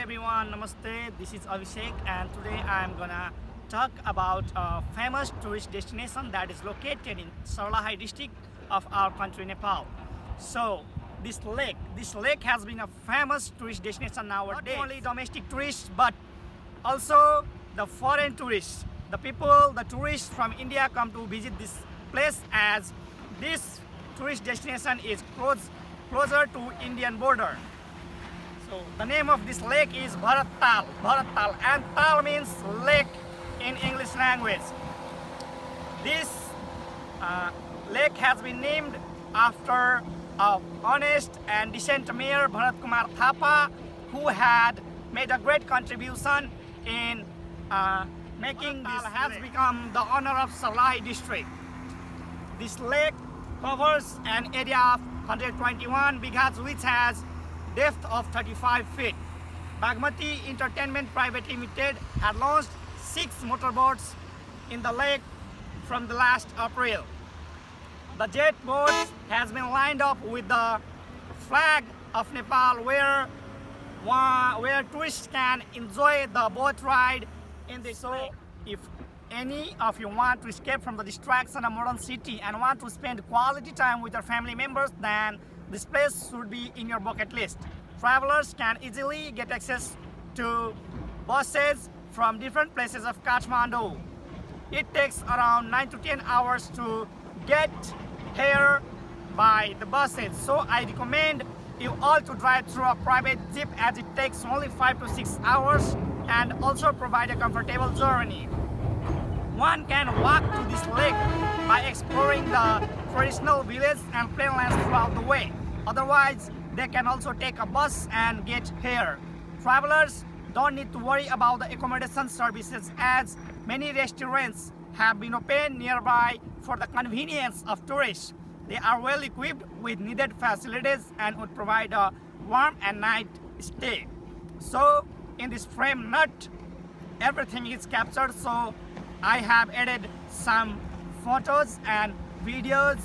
everyone, namaste. This is Abhishek, and today I am gonna talk about a famous tourist destination that is located in Sarlahai district of our country, Nepal. So, this lake has been a famous tourist destination nowadays. Not only domestic tourists, but also the foreign tourists. The tourists from India come to visit this place as this tourist destination is closer to Indian border. So the name of this lake is Bharat Tal, and Tal means lake in English language. This lake has been named after a honest and decent mayor, Bharat Kumar Thapa, who had made a great contribution in making this has become the honor of Sarlahai district. This lake covers an area of 121 bighas, which has depth of 35 feet. Bagmati Entertainment Private Limited had launched 6 motorboats in the lake from the last April. The jet boats has been lined up with the flag of Nepal where tourists can enjoy the boat ride in this lake. If any of you want to escape from the distraction of modern city and want to spend quality time with your family members, then this place should be in your bucket list. Travelers can easily get access to buses from different places of Kathmandu. It takes around 9 to 10 hours to get here by the buses. So I recommend you all to drive through a private jeep as it takes only 5 to 6 hours and also provide a comfortable journey. One can walk to this lake by exploring the traditional village and plainlands throughout the way. Otherwise, they can also take a bus and get here. Travelers don't need to worry about the accommodation services as many restaurants have been opened nearby for the convenience of tourists. They are well equipped with needed facilities and would provide a warm and night stay. So in this frame, not everything is captured, so I have added some photos and videos,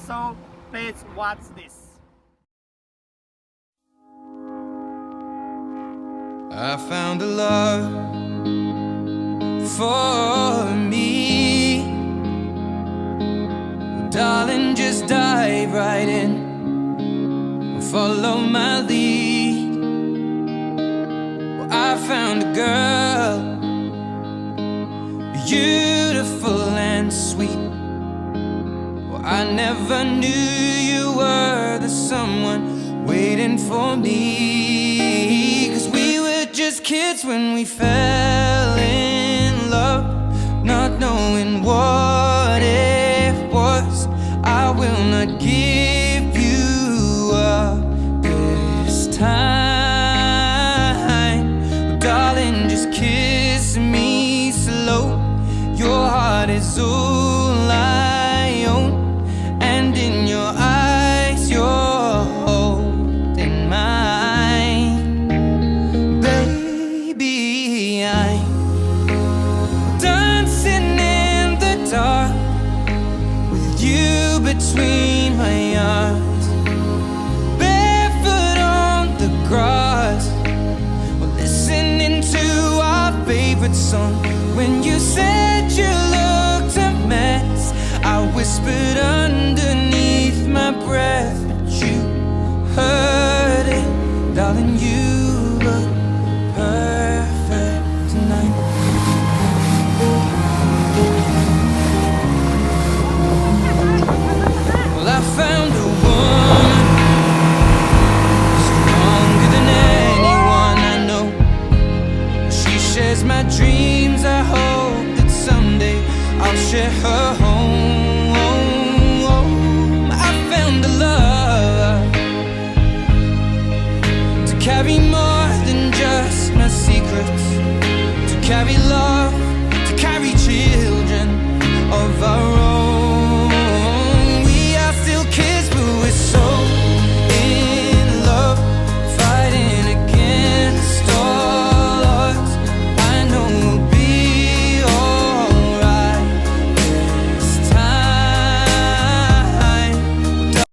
so please watch this. I found a love for me. Well, darling, just dive right in, follow my lead. Well, I found a girl, beautiful and sweet. Well, I never knew you were the someone waiting for me. 'Cause we were just kids when we fell in love, not knowing what it was. I will not give you up this time. Well, darling, just kiss me slow. Your heart is all I own, and in your eyes you're holding mine. Baby, I'm dancing in the dark with you between my arms, barefoot on the grass, we're listening to our favorite song. When you said you looked a mess, I whispered underneath my breath, but you heard it. Darling, you look perfect tonight. Well, I found a woman stronger than anyone I know. She shares my dreams. I hope that someday I'll share her home. I found a love to carry more than just my secrets, to carry love